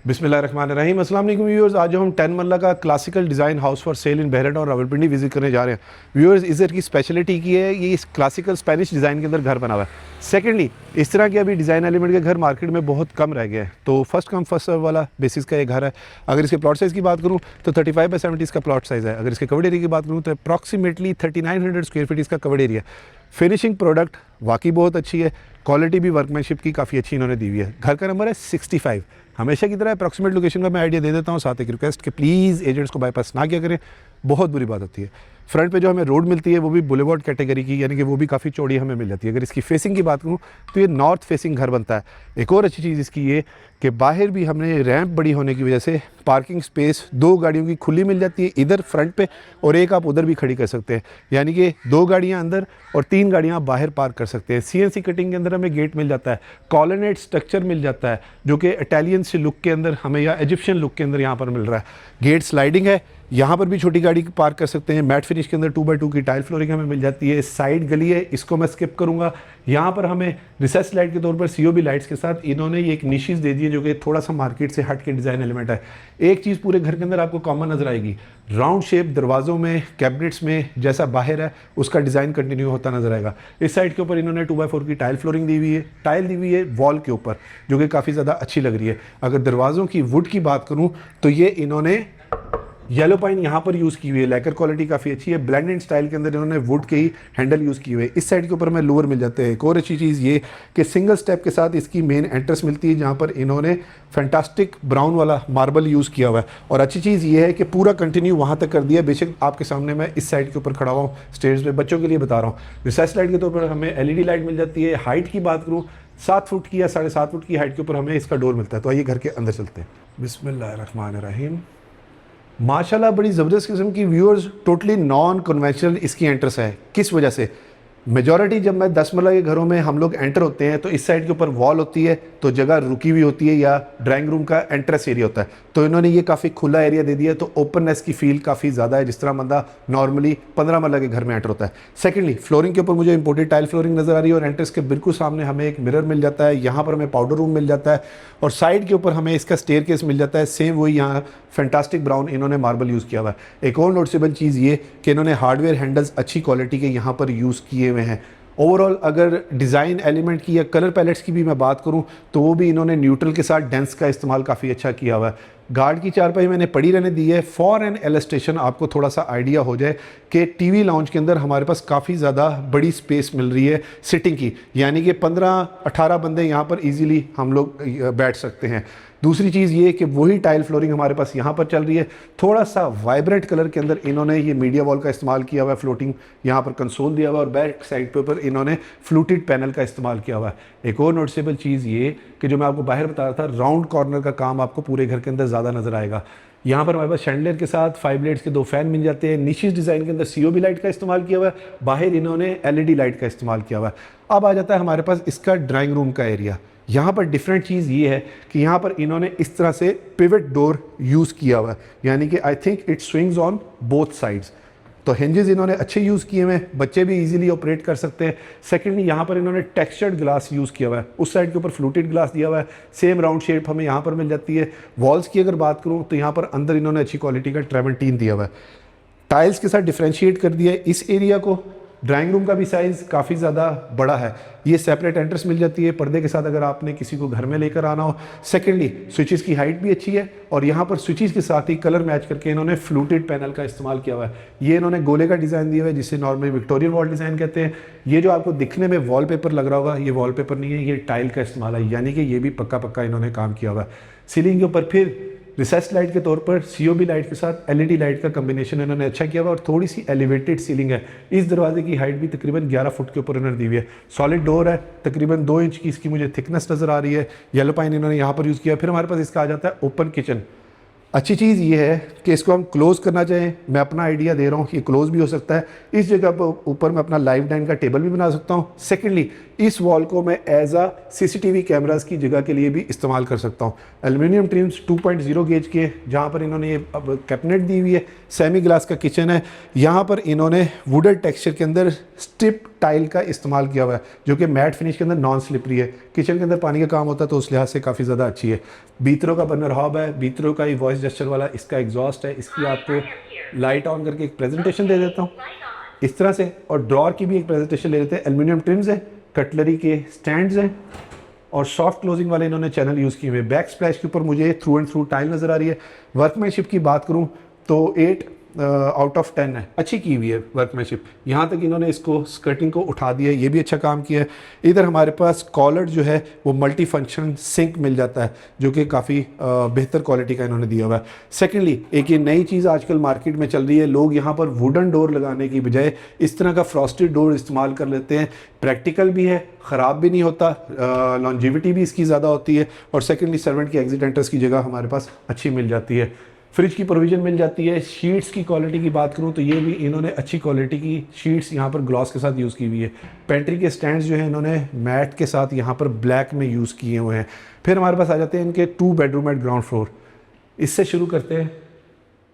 बिस्मिल्लाहिर्रहमानिर्रहीम। अस्सलाम वालेकुम व्यूअर्स, आज हम 10 मरला का classical design house for sale in बहरन और रावलपिंडी विजिट करने जा रहे हैं। व्यूअर्स, इधर की स्पेशलिटी की है ये इस क्लासिकल स्पेनिश डिज़ाइन के अंदर घर बना हुआ है। सेकेंडली, इस तरह के अभी डिज़ाइन एलिमेंट के घर मार्केट में बहुत कम रह गए हैं, तो फर्स्ट कम फर्स्ट सर्व वाला बेसिस का ये घर है। अगर इसके प्लॉट साइज़ की बात करूँ तो 35/70 इसका प्लॉट साइज़ है। अगर इसके कवर्ड एरिया की बात करूँ तो अप्रॉक्सीमेटली 3900 स्क्वायर फीट इसका कवर्ड एरिया। फिनिशिंग प्रोडक्ट वाकई बहुत अच्छी है, क्वालिटी भी वर्कमैनशिप की काफ़ी अच्छी इन्होंने दी हुई है। घर का नंबर है 65। हमेशा की तरह अप्रॉक्सीमेट लोकेशन का मैं आइडिया दे देता हूँ, साथ एक रिक्वेस्ट कि प्लीज़ एजेंट्स को बाईपास ना किया करें, बहुत बुरी बात होती है। फ्रंट पे जो हमें रोड मिलती है वो भी बुलेवार्ड कैटेगरी की, यानी कि वो भी काफ़ी चौड़ी हमें मिल जाती है। अगर इसकी फेसिंग की बात करूँ तो ये नॉर्थ फेसिंग घर बनता है। एक और अच्छी चीज़ इसकी ये कि बाहर भी हमने रैंप बड़ी होने की वजह से पार्किंग स्पेस 2 गाड़ियों की खुली मिल जाती है इधर फ्रंट पे, और एक आप उधर भी खड़ी कर सकते हैं, यानी कि 2 गाड़ियाँ अंदर और 3 गाड़ियाँ आप बाहर पार्क कर सकते हैं। CNC कटिंग के अंदर हमें गेट मिल जाता है, कॉलोनेट स्ट्रक्चर मिल जाता है जो कि इटालियन से लुक के अंदर हमें या इजिप्शियन लुक के अंदर यहाँ पर मिल रहा है। गेट स्लाइडिंग है, यहाँ पर भी छोटी गाड़ी पार्क कर सकते हैं। मैट फिनिश के अंदर 2x2 की टाइल फ्लोरिंग हमें मिल जाती है। साइड गली है, इसको मैं स्किप करूँगा। यहाँ पर हमें रिसेस लाइट के तौर पर COB लाइट्स के साथ इन्होंने ये एक निशेस दे दी है जो कि थोड़ा सा मार्केट से हट के डिज़ाइन एलिमेंट है। एक चीज़ पूरे घर के अंदर आपको कॉमन नजर आएगी, राउंड शेप दरवाज़ों में कैबिनेट्स में जैसा बाहर है उसका डिज़ाइन कंटिन्यू होता नजर आएगा। इस साइड के ऊपर इन्होंने 2x4 की टाइल फ्लोरिंग दी हुई है, टाइल दी हुई है वॉल के ऊपर जो कि काफ़ी ज़्यादा अच्छी लग रही है। अगर दरवाज़ों की वुड की बात करूँ तो ये इन्होंने येलो पाइन यहाँ पर यूज़ की हुई है, लेकर क्वालिटी काफ़ी अच्छी है। ब्लेंडेड स्टाइल के अंदर इन्होंने वुड के ही हैंडल यूज़ किए हुए हैं। इस साइड के ऊपर हमें लोअर मिल जाते हैं। एक और अच्छी चीज़ ये कि सिंगल स्टेप के साथ इसकी मेन एंट्रेंस मिलती है जहाँ पर इन्होंने फैंटास्टिक ब्राउन वाला मार्बल यूज़ किया हुआ है। और अच्छी चीज़ ये है कि पूरा कंटिन्यू वहाँ तक कर दिया। बेशक आपके सामने मैं इस साइड के ऊपर खड़ा हुआ हूँ, स्टेज पे बच्चों के लिए बता रहा हूँ। रिसेस लाइट के तौर पर हमें LED लाइट मिल जाती है। हाइट की बात करूँ 7 फुट की या 7.5 फुट की हाइट के ऊपर हमें इसका डोर मिलता है। तो आइए घर के अंदर चलते हैं। बिस्मिल्लाहिर्रहमानिर्रहीम। माशाल्लाह बड़ी ज़बरदस्त किस्म की व्यूअर्स, टोटली नॉन कन्वेंशनल इसकी एंट्रेंस है। किस वजह से? मेजॉरिटी जब मैं 10 मरला के घरों में हम लोग एंटर होते हैं तो इस साइड के ऊपर वॉल होती है तो जगह रुकी हुई होती है या ड्राइंग रूम का एंट्रेंस एरिया होता है, तो इन्होंने ये काफ़ी खुला एरिया दे दिया, तो ओपननेस की फील काफ़ी ज़्यादा है जिस तरह बंदा नॉर्मली 15 मरला के घर में एंटर होता है। सेकेंडली, फ्लोरिंग के ऊपर मुझे इंपोर्टेड टाइल फ्लोरिंग नजर आ रही है और एंट्रेंस के बिल्कुल सामने हमें एक मिरर मिल जाता है। यहाँ पर हमें पाउडर रूम मिल जाता है और साइड के ऊपर हमें इसका स्टेयरकेस मिल जाता है। सेम वही यहाँ फैंटास्टिक ब्राउन इन्होंने मार्बल यूज़ किया हुआ है। एक और नोटिसेबल चीज़ ये कि इन्होंने हार्डवेयर हैंडल्स अच्छी क्वालिटी के यहाँ पर यूज़ किए हुए हैं। ओवरऑल अगर डिज़ाइन एलिमेंट की या कलर पैलेट्स की भी मैं बात करूं तो वो भी इन्होंने न्यूट्रल के साथ डेंस का इस्तेमाल काफ़ी अच्छा किया हुआ है। गार्ड की चारपाई मैंने पड़ी रहने दी है फॉर एन इलस्ट्रेशन, आपको थोड़ा सा आइडिया हो जाए कि टीवी लाउंज के अंदर हमारे पास काफ़ी ज़्यादा बड़ी स्पेस मिल रही है सिटिंग की, यानी कि 15-18 बंदे यहाँ पर इजीली हम लोग बैठ सकते हैं। दूसरी चीज़ ये कि वही टाइल फ्लोरिंग हमारे पास यहाँ पर चल रही है। थोड़ा सा वाइब्रेंट कलर के अंदर इन्होंने ये मीडिया वॉल का इस्तेमाल किया हुआ है, फ्लोटिंग यहाँ पर कंसोल दिया हुआ है और बैक साइड पे ऊपर इन्होंने फ्लूटेड पैनल का इस्तेमाल किया हुआ है। एक और नोटिसेबल चीज़ ये कि जो मैं आपको बाहर बता रहा था, राउंड कॉर्नर का काम आपको पूरे घर के अंदर ज़्यादा नज़र आएगा। यहाँ पर हमारे पास शैंडलियर के साथ 5 ब्लेड्स के 2 फैन मिल जाते हैं। निशिस डिज़ाइन के अंदर COB लाइट का इस्तेमाल किया हुआ है, बाहर इन्होंने LED लाइट का इस्तेमाल किया हुआ है। अब आ जाता है हमारे पास इसका ड्राइंग रूम का एरिया। यहाँ पर डिफरेंट चीज़ ये है कि यहाँ पर इन्होंने इस तरह से पिवट डोर यूज़ किया हुआ है, यानी कि I think it swings on both sides. तो हिंजेस इन्होंने अच्छे यूज़ किए हुए हैं, बच्चे भी इजीली ऑपरेट कर सकते हैं। सेकेंडली, यहाँ पर इन्होंने टेक्सचर्ड ग्लास यूज़ किया हुआ है, उस साइड के ऊपर फ्लूटेड ग्लास दिया हुआ है। सेम राउंड शेप हमें यहाँ पर मिल जाती है। वॉल्स की अगर बात करूँ तो यहाँ पर अंदर इन्होंने अच्छी क्वालिटी का ट्रेमेंटीन दिया हुआ है। टाइल्स के साथ डिफ्रेंशिएट कर दिया है इस एरिया को। ड्राइंग रूम का भी साइज़ काफ़ी ज़्यादा बड़ा है। ये सेपरेट एंट्रेंस मिल जाती है पर्दे के साथ अगर आपने किसी को घर में लेकर आना हो। सेकेंडली, स्विचेस की हाइट भी अच्छी है और यहाँ पर स्विचेस के साथ ही कलर मैच करके इन्होंने फ्लूटेड पैनल का इस्तेमाल किया हुआ है। ये इन्होंने गोले का डिज़ाइन दिया हुआ है जिसे नॉर्मली विक्टोरियन वॉल डिज़ाइन कहते हैं। ये जो आपको दिखने में वॉलपेपर लग रहा होगा, ये वॉलपेपर नहीं है, ये टाइल का इस्तेमाल है, यानी कि ये भी पक्का इन्होंने काम किया हुआ है। सीलिंग के ऊपर फिर रिसेस लाइट के तौर पर COB लाइट के साथ LED लाइट का कम्बिनेशन इन्होंने अच्छा किया हुआ और थोड़ी सी एलिवेटेड सीलिंग है। इस दरवाजे की हाइट भी तकरीबन 11 फुट के ऊपर इन्होंने दी हुई है। सॉलिड डोर है, तकरीबन 2 इंच की इसकी मुझे थिकनेस नज़र आ रही है। येलो पाइन इन्होंने यहाँ पर यूज़ किया। फिर हमारे पास इसका आ जाता है ओपन किचन। अच्छी चीज़ ये है कि इसको हम क्लोज़ करना चाहें, मैं अपना आइडिया दे रहा हूँ, ये क्लोज़ भी हो सकता है। इस जगह पर ऊपर मैं अपना लाइव डाइन का टेबल भी बना सकता हूँ। सेकेंडली, इस वॉल को मैं एज अ सीसीटीवी कैमरास की जगह के लिए भी इस्तेमाल कर सकता हूँ। एल्युमिनियम ट्रिम्स 2.0 गेज के, जहाँ पर इन्होंने ये अब कैबिनेट दी हुई है। सेमी ग्लास का किचन है। यहाँ पर इन्होंने वुडन टेक्सचर के अंदर स्ट्रिप टाइल का इस्तेमाल किया हुआ है, जो कि मैट फिनिश के अंदर नॉन स्लिपरी है। किचन के अंदर पानी का काम होता है तो उस लिहाज से काफ़ी ज़्यादा अच्छी है। बीतरो का बर्नर हॉब है, बीतरो का ही वॉइस जेस्चर वाला इसका एग्जॉस्ट है। इसकी आपको लाइट ऑन करके एक प्रेजेंटेशन दे देता हूँ इस तरह से, और ड्रॉर की भी एक प्रेजेंटेशन ले लेते हैं। एल्युमिनियम ट्रिम्स है, कटलरी के स्टैंड्स हैं और सॉफ्ट क्लोजिंग वाले इन्होंने चैनल यूज़ किए हुए। बैक स्प्लैश के ऊपर मुझे थ्रू एंड थ्रू टाइल नज़र आ रही है। वर्कमैनशिप की बात करूँ तो 8 आउट ऑफ 10 है, अच्छी की हुई है वर्कमैनशिप। यहाँ तक इन्होंने इसको स्कर्टिंग को उठा दिया है, ये भी अच्छा काम किया है। इधर हमारे पास कॉलर जो है वो मल्टी फंक्शन सिंक मिल जाता है, जो कि काफ़ी बेहतर क्वालिटी का इन्होंने दिया हुआ है। सेकेंडली, एक ये नई चीज़ आजकल मार्केट में चल रही है, लोग यहाँ पर वुडन डोर लगाने की बजाय इस तरह का फ्रॉस्टेड डोर इस्तेमाल कर लेते हैं। प्रैक्टिकल भी है, ख़राब भी नहीं होता, लॉन्जिविटी भी इसकी ज़्यादा होती है, और सेकेंडली सर्वेंट की एग्जिट एंट्रेंस की जगह हमारे पास अच्छी मिल जाती है। फ्रिज की प्रोविज़न मिल जाती है। शीट्स की क्वालिटी की बात करूँ तो ये भी इन्होंने अच्छी क्वालिटी की शीट्स यहाँ पर ग्लॉस के साथ यूज़ की हुई है। पेंट्री के स्टैंड्स जो है इन्होंने मैट के साथ यहाँ पर ब्लैक में यूज़ किए हुए हैं। फिर हमारे पास आ जाते हैं इनके 2 बेडरूम एट ग्राउंड फ्लोर। इससे शुरू करते हैं।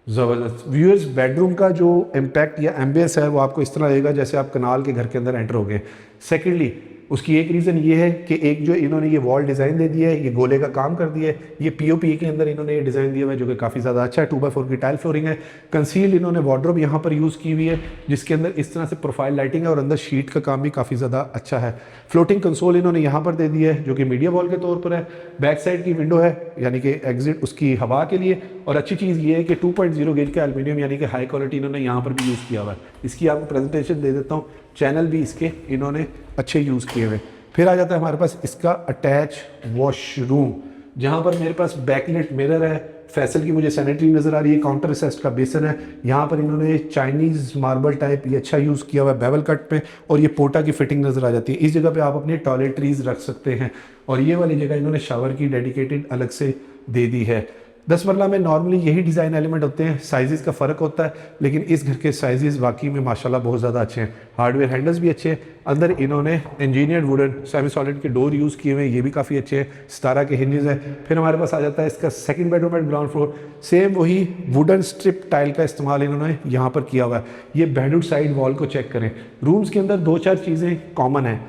ज़बरदस्त व्यूअर्स, बेडरूम का जो इम्पैक्ट या एम्बियंस है वो आपको इस तरह लगेगा जैसे आप कनाल के घर के अंदर एंटर हो गए। सेकेंडली, उसकी एक रीज़न ये है कि एक जो इन्होंने ये वॉल डिज़ाइन दे दिया है, ये गोले का काम कर दिया है। ये पीओपी के अंदर इन्होंने ये डिज़ाइन दिया हुआ है, जो कि काफ़ी ज़्यादा अच्छा है। 2x4 की टाइल फ्लोरिंग है। कंसील्ड इन्होंने वार्डरोब यहाँ पर यूज़ की हुई है, जिसके अंदर इस तरह से प्रोफाइल लाइटिंग है और अंदर शीट का काम भी काफ़ी ज़्यादा अच्छा है। फ्लोटिंग कंसोल इन्होंने यहाँ पर दे दी है, जो कि मीडिया वॉल के तौर पर है। बैक साइड की विंडो है, यानी कि एग्जिट उसकी हवा के लिए। और अच्छी चीज़ ये है कि 2.0 गेज का एल्युमिनियम यानी कि हाई क्वालिटी इन्होंने यहाँ पर भी यूज़ किया हुआ है। इसकी आपको प्रेजेंटेशन दे देता हूँ। चैनल भी इसके इन्होंने अच्छे यूज़ किए हुए। फिर आ जाता है हमारे पास इसका अटैच वॉशरूम, जहाँ पर मेरे पास बैकलेट मिरर है। फैसल की मुझे सैनिटरी नज़र आ रही है। काउंटर असिस्ट का बेसन है। यहाँ पर इन्होंने चाइनीज़ मार्बल टाइप ये अच्छा यूज़ किया हुआ है बेवल कट पे, और ये पोटा की फिटिंग नज़र आ जाती है। इस जगह पे आप अपने टॉयलेटरीज रख सकते हैं, और ये वाली जगह इन्होंने शावर की डेडिकेटेड अलग से दे दी है। 10 मरला में नॉर्मली यही डिज़ाइन एलिमेंट होते हैं, साइज़ का फ़र्क होता है, लेकिन इस घर के साइज़ वाकई में माशाल्लाह बहुत ज़्यादा अच्छे हैं। हार्डवेयर हैंडल्स भी अच्छे हैं। अंदर इन्होंने इंजीनियर्ड वुडन सेमी सॉलिड के डोर यूज़ किए हुए हैं, ये भी काफ़ी अच्छे हैं। सितारा के हिंजेस हैं। फिर हमारे पास आ जाता है इसका second bedroom eight ground floor. Same वही वुडन स्ट्रिप टाइल का इस्तेमाल इन्होंने यहाँ पर किया हुआ है। ये बेडरूम साइड वॉल को चेक करें। रूम्स के अंदर 2-4 चीज़ें कॉमन हैं।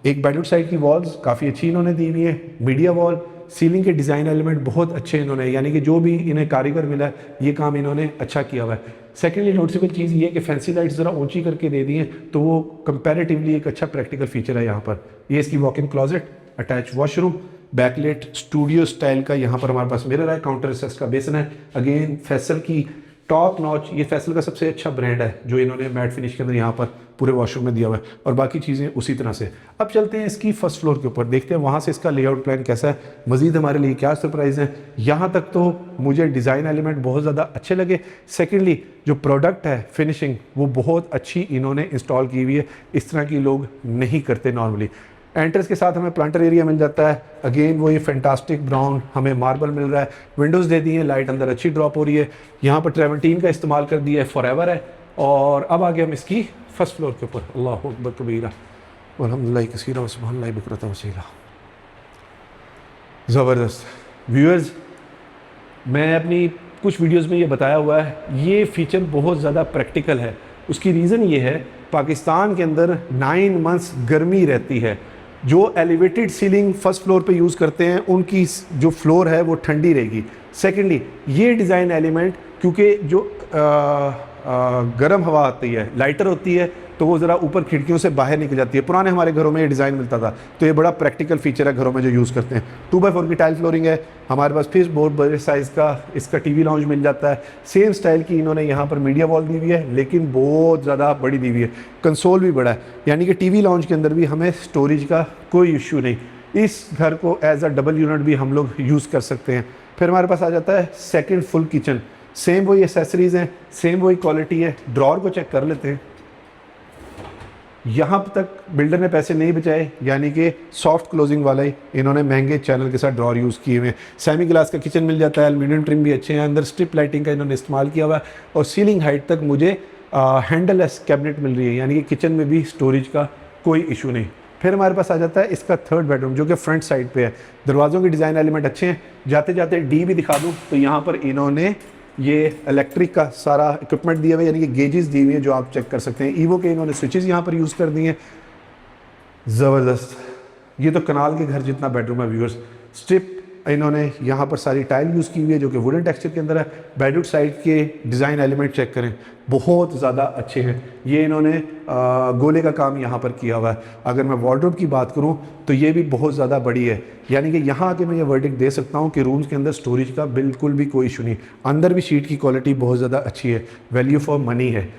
एक बेडरूम साइड की वॉल्स काफ़ी अच्छी इन्होंने दी हुई है। मीडिया वॉल, सीलिंग के डिज़ाइन एलिमेंट बहुत अच्छे इन्होंने, यानी कि जो भी इन्हें कारीगर मिला है ये काम इन्होंने अच्छा किया हुआ है। सेकेंडली नोटिसेबल चीज़ ये है कि फैंसी लाइट्स ज़रा ऊंची करके दे दी हैं, तो वो कंपैरेटिवली एक अच्छा प्रैक्टिकल फीचर है यहाँ पर। ये इसकी walk in closet, attach washroom, बैकलेट studio style का यहाँ पर हमारे पास मिरर है। काउंटर असिस्ट का बेसन है। अगेन फैसल की टॉप नॉच, ये फैसल का सबसे अच्छा ब्रांड है जो इन्होंने मैट फिनिश के अंदर यहाँ पर पूरे वॉशरूम में दिया हुआ है, और बाकी चीज़ें उसी तरह से। अब चलते हैं इसकी फर्स्ट फ्लोर के ऊपर, देखते हैं वहाँ से इसका लेआउट प्लान कैसा है, मज़ीद हमारे लिए क्या सरप्राइज़ है। यहाँ तक तो मुझे डिज़ाइन एलिमेंट बहुत ज़्यादा अच्छे लगे। सेकेंडली जो प्रोडक्ट है, फिनिशिंग वो बहुत अच्छी इन्होंने इंस्टॉल की हुई है, इस तरह की लोग नहीं करते नॉर्मली। एंट्रेंस के साथ हमें प्लांटर एरिया मिल जाता है। अगेन वो ये फैंटास्टिक ब्राउन हमें मार्बल मिल रहा है। विंडोज़ दे दी हैं, लाइट अंदर अच्छी ड्रॉप हो रही है। यहाँ पर ट्रेवेंटीन का इस्तेमाल कर दिया है, फॉरएवर है। और अब आगे हम इसकी फर्स्ट फ्लोर के ऊपर। अल्लाहु अकबर कबीरा वल्हम्दुलिल्लाहि कसीरा व सुब्हानल्लाहि बुकरतन व असीला। ज़बरदस्त व्यूअर्स, मैं अपनी कुछ वीडियोस में ये बताया हुआ है, ये फीचर बहुत ज़्यादा प्रैक्टिकल है। उसकी रीज़न ये है, पाकिस्तान के अंदर 9 मंथ्स गर्मी रहती है। जो एलिवेटेड सीलिंग फर्स्ट फ्लोर पे यूज़ करते हैं उनकी जो फ्लोर है वो ठंडी रहेगी। सेकेंडली ये डिज़ाइन एलिमेंट क्योंकि जो गर्म हवा आती है, लाइटर होती है, तो वो ज़रा ऊपर खिड़कियों से बाहर निकल जाती है। पुराने हमारे घरों में ये डिज़ाइन मिलता था, तो ये बड़ा प्रैक्टिकल फीचर है घरों में जो यूज़ करते हैं। 2x4 की टाइल फ्लोरिंग है हमारे पास। फिर बहुत बड़े साइज़ का इसका टीवी लाउंज मिल जाता है। सेम स्टाइल की इन्होंने यहाँ पर मीडिया वॉल दी हुई है, लेकिन बहुत ज़्यादा बड़ी दी हुई है। कंसोल भी बड़ा है, यानी कि टीवी लाउंज के अंदर भी हमें स्टोरेज का कोई इशू नहीं। इस घर को एज अ डबल यूनिट भी हम लोग यूज़ कर सकते हैं। फिर हमारे पास आ जाता है सेकेंड फुल किचन। सेम वही एसेसरीज़ हैं, सेम वही क्वालिटी है। ड्रॉर को चेक कर लेते हैं। यहाँ तक बिल्डर ने पैसे नहीं बचाए, यानी कि सॉफ्ट क्लोजिंग वाला ही इन्होंने महंगे चैनल के साथ ड्रॉर यूज़ किए हुए हैं। सेमी ग्लास का किचन मिल जाता है। एल्युमिनियम ट्रिम भी अच्छे हैं। अंदर स्ट्रिप लाइटिंग का इन्होंने इस्तेमाल किया हुआ है, और सीलिंग हाइट तक मुझे हैंडल लेस कैबिनेट मिल रही है, यानी कि किचन में भी स्टोरेज का कोई इशू नहीं। फिर हमारे पास आ जाता है इसका थर्ड बेडरूम जो कि फ्रंट साइड पे है। दरवाज़ों के डिज़ाइन एलिमेंट अच्छे हैं। जाते जाते डी भी दिखा दूँ तो यहाँ पर इन्होंने ये इलेक्ट्रिक का सारा इक्विपमेंट दिया हुआ है, यानी कि गेजेस दी हुई है जो आप चेक कर सकते हैं। ईवो के इन्होंने स्विचेस यहाँ पर यूज़ कर दिए हैं, ज़बरदस्त। ये तो कनाल के घर जितना बेडरूम है व्यूअर्स। स्ट्रिप इन्होंने यहाँ पर सारी टाइल यूज़ की हुई है जो कि वुडन टेक्सचर के अंदर है। बेडरूम साइड के डिज़ाइन एलिमेंट चेक करें, बहुत ज़्यादा अच्छे हैं। ये इन्होंने गोले का काम यहाँ पर किया हुआ है। अगर मैं वार्डरोब की बात करूँ तो ये भी बहुत ज़्यादा बड़ी है, यानी कि यहाँ आके मैं ये वर्डिक्ट दे सकता हूँ कि रूम्स के अंदर स्टोरेज का बिल्कुल भी कोई इशू नहीं। अंदर भी शीट की क्वालिटी बहुत ज़्यादा अच्छी है, वैल्यू फॉर मनी है।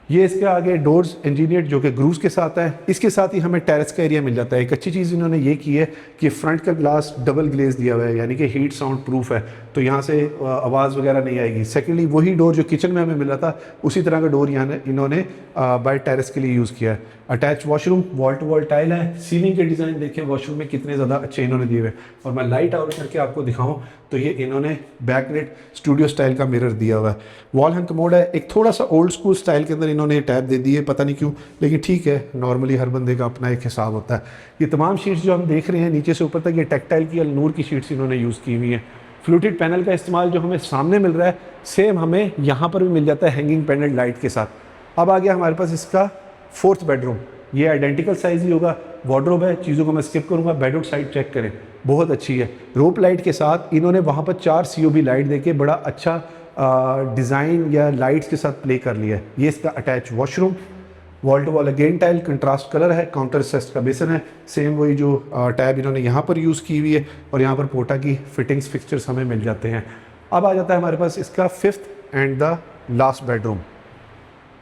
ये इसके आगे डोर्स इंजीनियर्ड जो कि ग्रूव्स के साथ है। इसके साथ ही हमें टेरेस का एरिया मिल जाता है। एक अच्छी चीज़ इन्होंने ये की है कि फ्रंट का ग्लास डबल ग्लेज दिया हुआ है, यानी कि हीट साउंड प्रूफ है, तो यहाँ से आवाज़ वगैरह नहीं आएगी। सेकेंडली वही डोर जो किचन में हमें मिल रहा था उसी तरह का डोर यहाँ इन्होंने बाय टेरेस के लिए यूज़ किया है। Attach washroom, wall to wall tile है। सीलिंग के डिज़ाइन देखें वॉशरूम में कितने ज़्यादा अच्छे इन्होंने दिए हुए। और मैं लाइट आउट करके आपको दिखाऊँ तो ये इन्होंने बैकलेट स्टूडियो स्टाइल का मिरर दिया हुआ है। वॉल हैंग कमोड है, एक थोड़ा सा ओल्ड स्कूल स्टाइल के अंदर इन्होंने टैब दे दी है, पता नहीं क्यों, लेकिन ठीक है, नॉर्मली हर बंदे का अपना एक हिसाब होता है। ये तमाम शीट्स जो हम देख रहे हैं नीचे से ऊपर तक, ये टेक्टाइल की अलनूर की शीट्स इन्होंने यूज़ की हुई हैं। फ्लूटेड पैनल का इस्तेमाल जो हमें सामने मिल रहा है सेम हमें यहाँ पर भी मिल जाता है हैंगिंग पेंडेंट लाइट के साथ। अब आ गया हमारे पास इसका फोर्थ बेडरूम। ये आइडेंटिकल साइज़ ही होगा, वार्डरोब है, चीज़ों को मैं स्किप करूँगा। बेडरूम साइड चेक करें, बहुत अच्छी है। रोप लाइट के साथ इन्होंने वहाँ पर 4 COB लाइट देके बड़ा अच्छा डिज़ाइन या लाइट्स के साथ प्ले कर लिया है। ये इसका attach washroom, wall to wall again tile, contrast colour है, काउंटर सेस्ट का बेसन है। सेम वही जो टैब इन्होंने यहाँ पर यूज़ की हुई है, और यहाँ पर पोटा की फिटिंग्स फिक्सचर्स हमें मिल जाते हैं। अब आ जाता है हमारे पास इसका fifth and the last bedroom.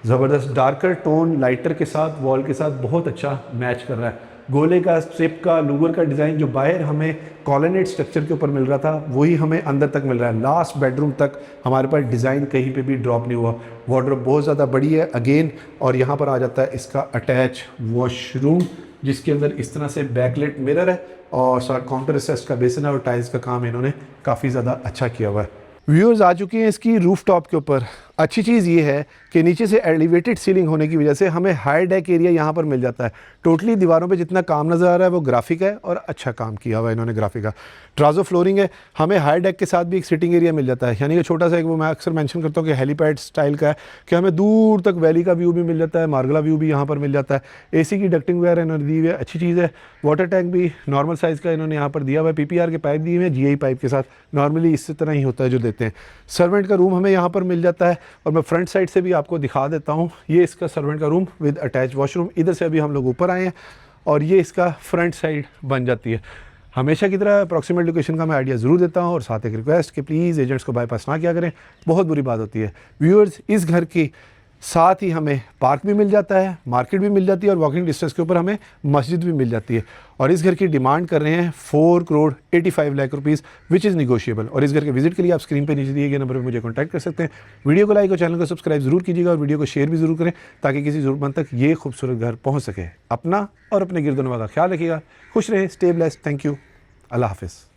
ज़बरदस्त डार्कर टोन लाइटर के साथ, वॉल के साथ बहुत अच्छा मैच कर रहा है। गोले का, स्ट्रिप का, लूवर का डिज़ाइन जो बाहर हमें कॉलोनेट स्ट्रक्चर के ऊपर मिल रहा था वही हमें अंदर तक मिल रहा है। लास्ट बेडरूम तक हमारे पास डिज़ाइन कहीं पे भी ड्रॉप नहीं हुआ। वार्डरोब बहुत ज़्यादा बड़ी है अगेन, और यहाँ पर आ जाता है इसका अटैच वॉशरूम जिसके अंदर इस तरह से बैकलेट मिरर है और काउंटर असिस्ट का बेसन है, और टाइल्स का काम इन्होंने काफ़ी ज़्यादा अच्छा किया हुआ है। व्यूअर्स आ चुके हैं इसकी रूफटॉप के ऊपर। अच्छी चीज़ ये है कि नीचे से एलिवेटेड सीलिंग होने की वजह से हमें हाई डेक एरिया यहाँ पर मिल जाता है। टोटली दीवारों पे जितना काम नज़र आ रहा है वो ग्राफिक है, और अच्छा काम किया हुआ है इन्होंने ग्राफिक का। ट्राजो फ्लोरिंग है, हमें हाई डेक के साथ भी एक सिटिंग एरिया मिल जाता है, यानी कि छोटा सा एक, वो मैं अक्सर मेंशन करता हूँ कि हेलीपैड स्टाइल का है कि हमें दूर तक वैली का व्यू भी मिल जाता है, मार्गला व्यू भी यहाँ पर मिल जाता है। AC की डक्टिंग वगैरह इन्होंने दी हुई है, अच्छी चीज़ है। वाटर टैंक भी नॉर्मल साइज़ का इन्होंने यहाँ पर दिया हुआ है। PPR के पाइप दिए हुए हैं GI पाइप के साथ, नॉर्मली इसी तरह ही होता है जो देते हैं। सर्वेंट का रूम हमें यहाँ पर मिल जाता है, और मैं फ्रंट साइड से भी आपको दिखा देता हूँ। ये इसका सर्वेंट का रूम विद अटैच वॉशरूम। इधर से अभी हम लोग ऊपर आए हैं, और ये इसका फ्रंट साइड बन जाती है। हमेशा की तरह अप्रॉक्सीमेट लोकेशन का मैं आइडिया ज़रूर देता हूँ, और साथ एक रिक्वेस्ट कि प्लीज़ एजेंट्स को बाईपास ना किया करें, बहुत बुरी बात होती है। व्यूअर्स, इस घर की साथ ही हमें पार्क भी मिल जाता है, मार्केट भी मिल जाती है, और वॉकिंग डिस्टेंस के ऊपर हमें मस्जिद भी मिल जाती है। और इस घर की डिमांड कर रहे हैं 4,85,00,000 रुपीज़, विच इज़ निगोशिएबल। और इस घर के विजिट के लिए आप स्क्रीन पे नीचे दिए गए नंबर पर मुझे कॉन्टैक्ट कर सकते हैं। वीडियो को लाइक और चैनल को सब्सक्राइब जरूर कीजिएगा, और वीडियो को शेयर भी जरूर करें ताकि किसी ज़रूरतमंद तक ये खूबसूरत घर पहुँच सके। अपना और अपने गिरदोनवा का ख्याल रखिएगा। खुश रहें, स्टे ब्लेस्ड, थैंक यू, अल्लाह हाफिज़।